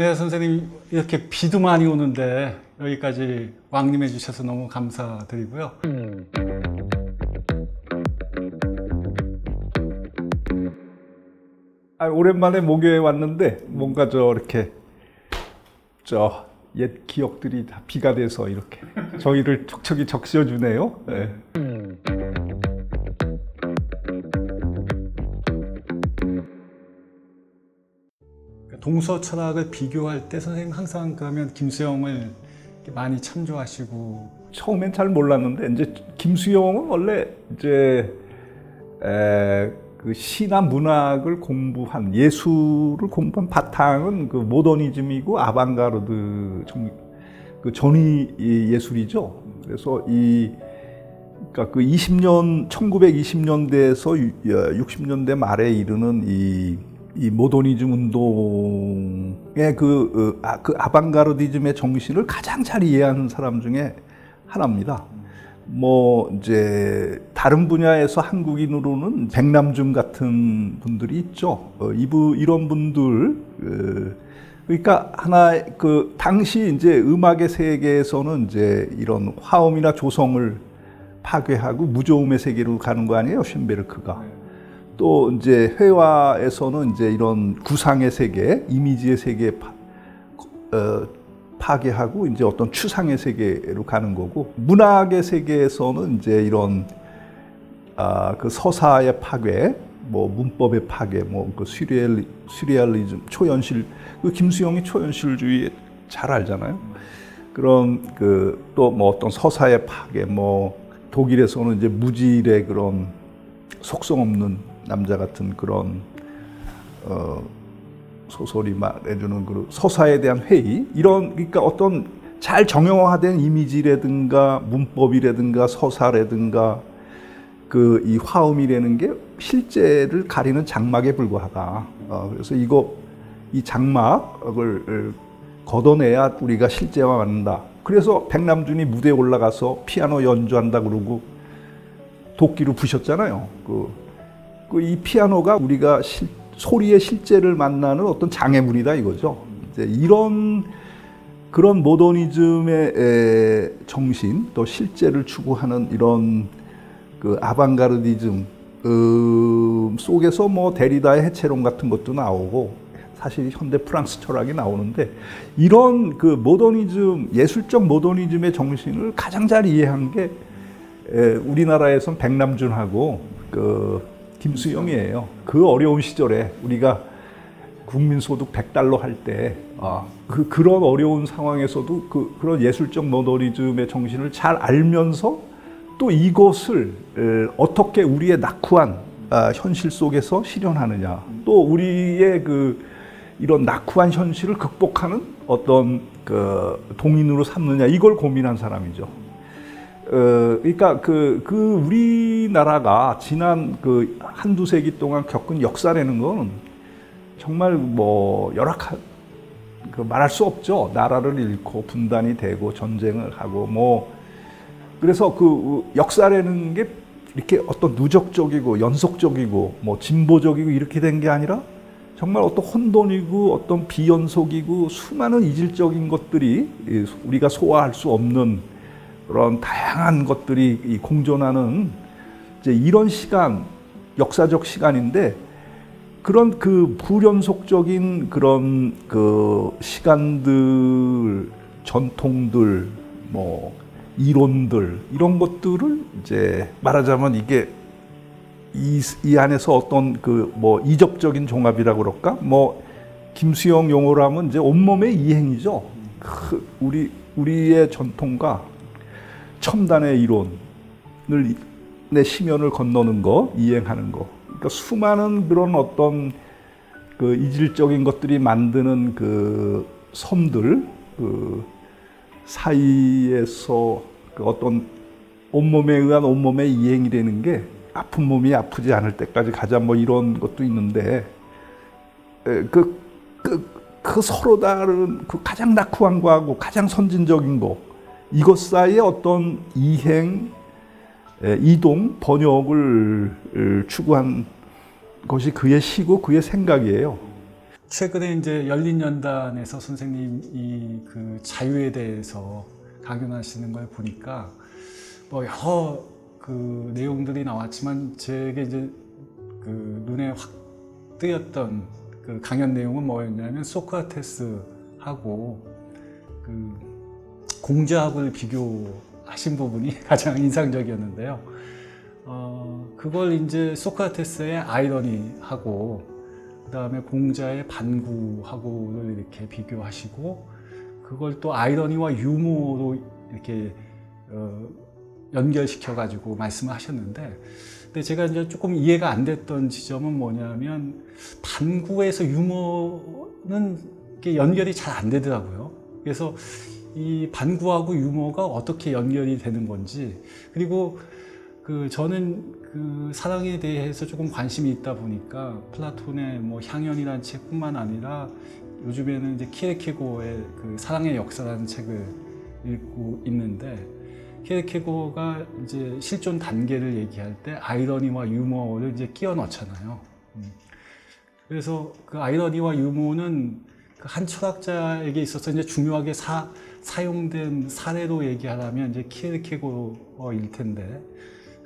네, 선생님, 이렇게 비도 많이 오는데 여기까지 왕림해 주셔서 너무 감사드리고요. 오랜만에 목요에 왔는데 뭔가 이렇게 옛 기억들이 다 비가 돼서 이렇게 저희를 촉촉이 적셔주네요. 네. 동서 철학을 비교할 때 선생님 항상 그러면 김수영을 많이 참조하시고. 처음엔 잘 몰랐는데 이제 김수영은 원래 이제 그 시나 문학을 공부한, 예술을 공부한 바탕은 그 모더니즘이고 아방가르드 그 전위 예술이죠. 그래서 그러니까 그 1920년대에서 60년대 말에 이르는 이 모더니즘 운동의 그 아방가르디즘의 정신을 가장 잘 이해하는 사람 중에 하나입니다. 이제 다른 분야에서 한국인으로는 백남준 같은 분들이 있죠. 이런 분들, 그러니까 당시 이제 음악의 세계에서는 이제 이런 화음이나 조성을 파괴하고 무저음의 세계로 가는 거 아니에요, 쇤베르크가. 또 이제 회화에서는 이제 이런 구상의 세계, 이미지의 세계 파괴하고 이제 어떤 추상의 세계로 가는 거고, 문학의 세계에서는 이제 이런 그 서사의 파괴, 문법의 파괴, 그 슈리얼리즘, 초현실, 그 김수영이 초현실주의 잘 알잖아요. 그런 또 어떤 서사의 파괴, 독일에서는 이제 무질의 그런 속성 없는 남자 같은 그런 소설이 말해주는 그 서사에 대한 회의, 그러니까 어떤 잘 정형화된 이미지라든가 문법이라든가 서사라든가 이 화음이라는 게 실제를 가리는 장막에 불과하다. 그래서 이 장막을 걷어내야 우리가 실제와 맞는다. 그래서 백남준이 무대에 올라가서 피아노 연주한다 그러고 도끼로 부셨잖아요. 이 피아노가 우리가 소리의 실제를 만나는 어떤 장애물이다 이거죠. 이제 그런 모더니즘의 정신, 또 실제를 추구하는 이런 그 아방가르디즘 속에서 데리다의 해체론 같은 것도 나오고, 사실 현대 프랑스 철학이 나오는데, 이런 그 모더니즘, 예술적 모더니즘의 정신을 가장 잘 이해한 게 우리나라에선 백남준하고 김수영이에요. 그 어려운 시절에 우리가 국민소득 100달러 할 때 그런 어려운 상황에서도 그런 예술적 모더니즘의 정신을 잘 알면서 또 이것을 어떻게 우리의 낙후한 현실 속에서 실현하느냐, 또 우리의 이런 낙후한 현실을 극복하는 어떤 동인으로 삼느냐, 이걸 고민한 사람이죠. 그러니까 우리나라가 지난 한두 세기 동안 겪은 역사라는 건 정말 말할 수 없죠. 나라를 잃고 분단이 되고 전쟁을 하고 그래서 역사라는 게 이렇게 어떤 누적적이고 연속적이고 진보적이고 이렇게 된 게 아니라 정말 어떤 혼돈이고 어떤 비연속이고 수많은 이질적인 것들이 우리가 소화할 수 없는 그런 다양한 것들이 공존하는 이제 이런 시간, 역사적 시간인데, 그런 불연속적인 그런 시간들, 전통들, 이론들, 이런 것들을 이제 말하자면 이게 이 안에서 어떤 이접적인 종합이라고 그럴까? 김수영 용어로 하면 이제 온몸의 이행이죠. 우리의 전통과 첨단의 이론을 내 심연을 건너는 거, 이행하는 거. 그러니까 수많은 그런 어떤 이질적인 것들이 만드는 섬들 사이에서 어떤 온몸에 의한 온몸의 이행이라는 게 아픈 몸이 아프지 않을 때까지 가자, 이런 것도 있는데, 서로 다른 가장 낙후한 거하고 가장 선진적인 거, 이것 사이에 어떤 이행, 이동, 번역을 추구한 것이 그의 시고 그의 생각이에요. 최근에 이제 열린연단에서 선생님이 그 자유에 대해서 강연하시는 걸 보니까 뭐 여러 그 내용들이 나왔지만 제게 이제 그 눈에 확 뜨였던 그 강연 내용은 뭐였냐면 소크라테스하고 그 공자학을 비교하신 부분이 가장 인상적이었는데요. 그걸 이제 소크라테스의 아이러니하고 그다음에 공자의 반구하고를 이렇게 비교하시고 그걸 또 아이러니와 유머로 이렇게 연결시켜 가지고 말씀을 하셨는데, 근데 제가 이제 조금 이해가 안 됐던 지점은 뭐냐면 반구에서 유머는 이렇게 연결이 잘 안 되더라고요. 그래서 이 반구하고 유머가 어떻게 연결이 되는 건지, 그리고 저는 그 사랑에 대해서 조금 관심이 있다 보니까 플라톤의 뭐 향연이라는 책뿐만 아니라 요즘에는 이제 키에르케고의 그 사랑의 역사라는 책을 읽고 있는데, 키에르케고가 이제 실존 단계를 얘기할 때 아이러니와 유머를 이제 끼워 넣잖아요. 그래서 그 아이러니와 유머는 그 한 철학자에게 있어서 이제 중요하게 사용된 사례로 얘기하라면 이제 키에르케고일 텐데,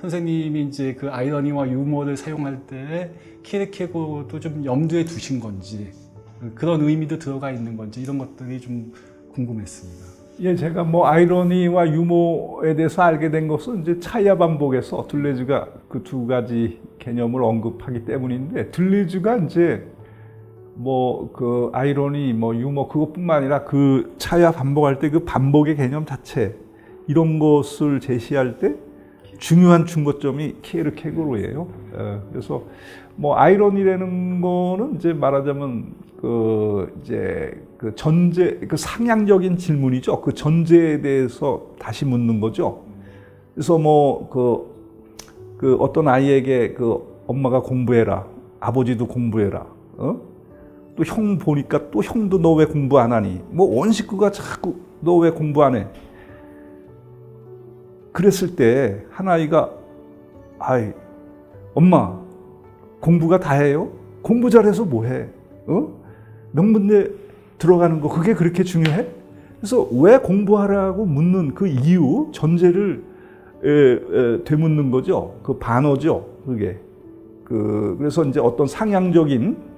선생님이 이제 그 아이러니와 유머를 사용할 때 키에르케고도 좀 염두에 두신 건지, 그런 의미도 들어가 있는 건지, 이런 것들이 좀 궁금했습니다. 예, 제가 뭐 아이러니와 유머에 대해서 알게 된 것은 이제 차이와 반복에서 둘레즈가 그 두 가지 개념을 언급하기 때문인데, 둘레즈가 이제 뭐 그 아이러니, 뭐 유머 그것뿐만 아니라 그 차이와 반복할 때 그 반복의 개념 자체, 이런 것을 제시할 때 중요한 중거점이 키에르케고르예요. 그래서 뭐 아이러니라는 거는 이제 말하자면 이제 그 전제, 그 상향적인 질문이죠. 그 전제에 대해서 다시 묻는 거죠. 그래서 뭐 그 어떤 아이에게 그 엄마가 공부해라, 아버지도 공부해라, 또 형 보니까 또 형도 너 왜 공부 안 하니? 뭐 온 식구가 자꾸 너 왜 공부 안 해? 그랬을 때 한 아이가, 아이 엄마 공부가 다예요? 공부 잘해서 뭐해? 명문대 들어가는 거 그게 그렇게 중요해? 그래서 왜 공부하라고 묻는 그 이유, 전제를 되묻는 거죠. 그 반어죠. 그게. 그래서 이제 어떤 상향적인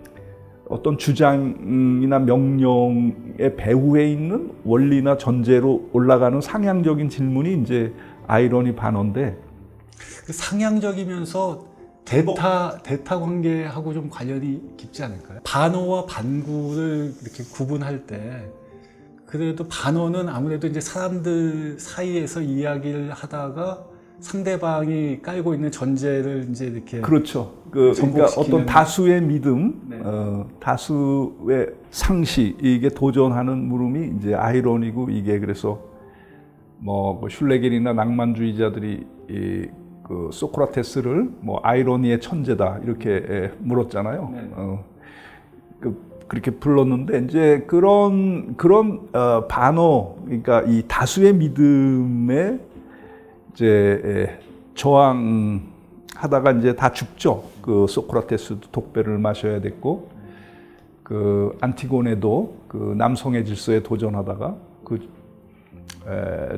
어떤 주장이나 명령의 배후에 있는 원리나 전제로 올라가는 상향적인 질문이 이제 아이러니 반어인데, 그 상향적이면서 대타 관계하고 좀 관련이 깊지 않을까요? 반어와 반구를 이렇게 구분할 때, 그래도 반어는 아무래도 이제 사람들 사이에서 이야기를 하다가 상대방이 깔고 있는 전제를 이제 이렇게, 그렇죠. 그러니까 어떤 다수의 믿음, 네. 다수의 상식, 이게 도전하는 물음이 이제 아이러니고, 이게 그래서 뭐 슐레겔이나 낭만주의자들이 그 소크라테스를 뭐 아이러니의 천재다 이렇게 물었잖아요. 네. 그렇게 불렀는데, 이제 그런 반어, 그러니까 이 다수의 믿음에 이제 저항하다가 이제 다 죽죠. 그 소크라테스도 독배를 마셔야 됐고, 그 안티고네도 그 남성의 질서에 도전하다가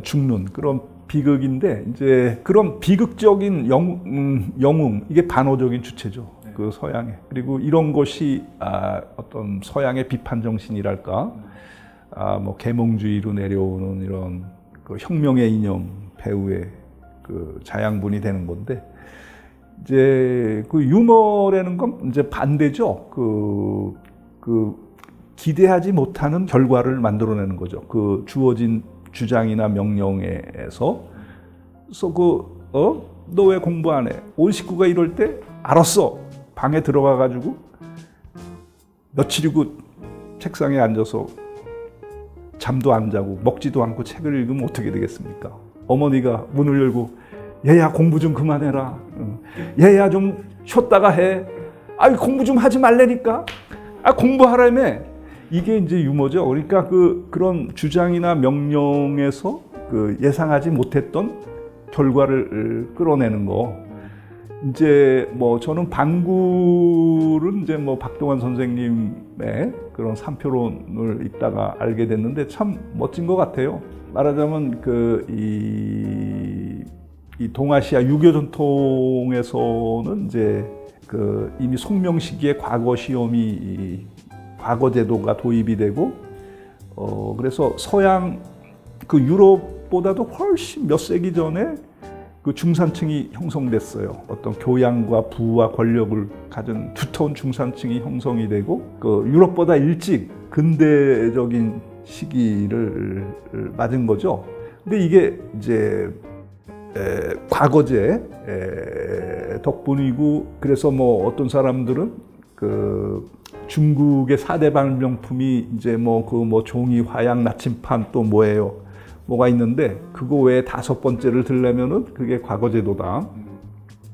죽는 그런 비극인데, 이제 그런 비극적인 영웅, 이게 반어적인 주체죠. 네. 그 서양에. 그리고 이런 것이 어떤 서양의 비판 정신이랄까, 뭐 계몽주의로 내려오는 이런 그 혁명의 이념 배후의 그 자양분이 되는 건데, 이제 그 유머라는 건 이제 반대죠. 기대하지 못하는 결과를 만들어내는 거죠. 그 주어진 주장이나 명령에서. 그래서 너 왜 공부 안 해? 온 식구가 이럴 때, 알았어. 방에 들어가 가지고 며칠이고 책상에 앉아서 잠도 안 자고 먹지도 않고 책을 읽으면 어떻게 되겠습니까? 어머니가 문을 열고, 얘야 공부 좀 그만해라. 얘야 좀 쉬었다가 해. 아이 공부 좀 하지 말라니까. 공부하라며. 이게 이제 유머죠. 그러니까 그런 주장이나 명령에서 예상하지 못했던 결과를 끌어내는 거. 이제 뭐 저는 반구를 이제 뭐 박동환 선생님의 그런 삼표론을 읽다가 알게 됐는데 참 멋진 것 같아요. 말하자면 이 동아시아 유교 전통에서는 이제 이미 송명 시기에 과거 시험이 과거 제도가 도입이 되고 그래서 서양 유럽보다도 훨씬 몇 세기 전에 중산층이 형성됐어요. 어떤 교양과 부와 권력을 가진 두터운 중산층이 형성이 되고 유럽보다 일찍 근대적인 시기를 맞은 거죠. 근데 이게 이제 과거제 덕분이고, 그래서 뭐 어떤 사람들은 중국의 4대 발명품이 이제 뭐 종이, 화약, 나침판 또 뭐가 있는데 그거 외에 5번째를 들려면은 그게 과거제도다.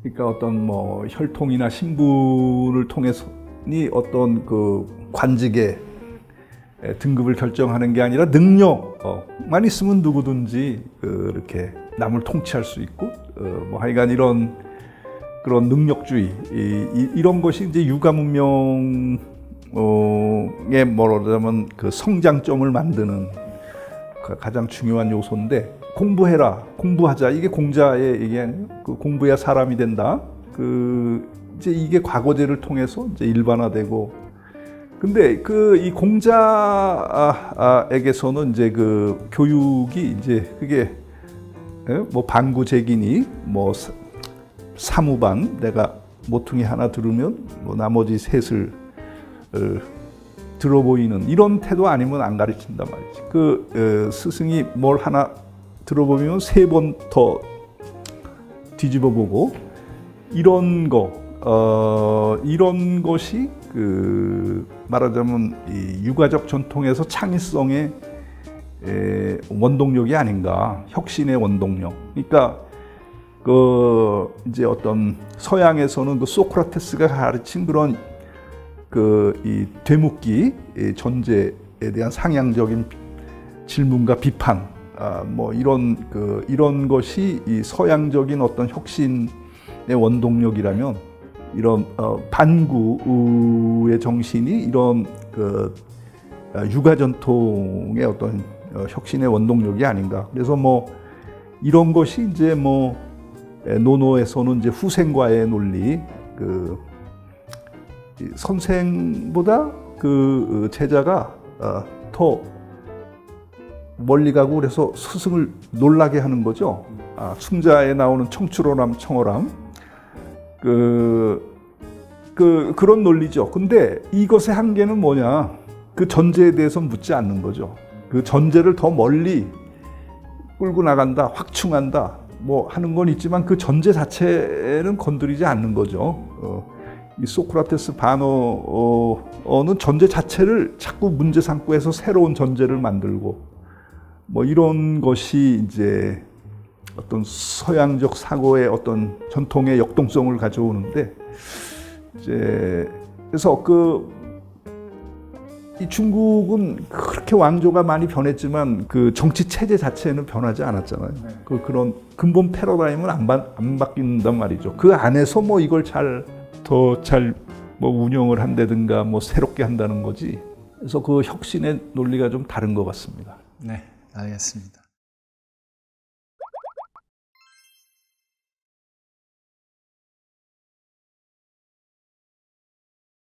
그러니까 어떤 뭐 혈통이나 신분을 통해서니 어떤 관직의 등급을 결정하는 게 아니라 능력만 있으면 누구든지 이렇게 남을 통치할 수 있고 뭐 하여간 그런 능력주의 이런 것이 이제 유가 문명의 뭐라자면 성장점을 만드는 가장 중요한 요소인데, 공부하자, 이게 공자의 얘기 아니에요? 공부해야 사람이 된다. 이제 이게 과거제를 통해서 이제 일반화되고, 근데 이 공자에게서는 이제 교육이 이제 그게 뭐 반구제기니 뭐 사무반, 내가 모퉁이 하나 들으면 뭐 나머지 셋을 들어보이는 이런 태도 아니면 안 가르친단 말이지. 스승이 뭘 하나 들어보면 3번 더 뒤집어보고 이런 것이 말하자면 이 유가적 전통에서 창의성의 원동력이 아닌가, 혁신의 원동력. 그러니까 이제 어떤 서양에서는 소크라테스가 가르친 그런 이 되묻기, 존재에 대한 상향적인 질문과 비판, 뭐 이런 것이 이 서양적인 어떤 혁신의 원동력이라면, 이런 반구의 정신이 이런 유가 전통의 어떤 혁신의 원동력이 아닌가. 그래서 뭐 이런 것이 이제 뭐 노노에서는 이제 후생과의 논리, 선생보다 제자가 더 멀리 가고, 그래서 스승을 놀라게 하는 거죠. 숭자에 나오는 청출어람 청어람, 그런 논리죠. 근데 이것의 한계는 뭐냐? 전제에 대해서 묻지 않는 거죠. 전제를 더 멀리 끌고 나간다, 확충한다, 뭐 하는 건 있지만 전제 자체는 건드리지 않는 거죠. 이 소크라테스 반어는 전제 자체를 자꾸 문제 삼고 해서 새로운 전제를 만들고, 뭐 이런 것이 이제 어떤 서양적 사고의 어떤 전통의 역동성을 가져오는데, 이제 그래서 이 중국은 그렇게 왕조가 많이 변했지만 정치 체제 자체는 변하지 않았잖아요. 그런 근본 패러다임은 안 바뀐단 말이죠. 그 안에서 뭐 이걸 더 잘 뭐 운영을 한다든가 뭐 새롭게 한다는 거지. 그래서 혁신의 논리가 좀 다른 것 같습니다. 네, 알겠습니다.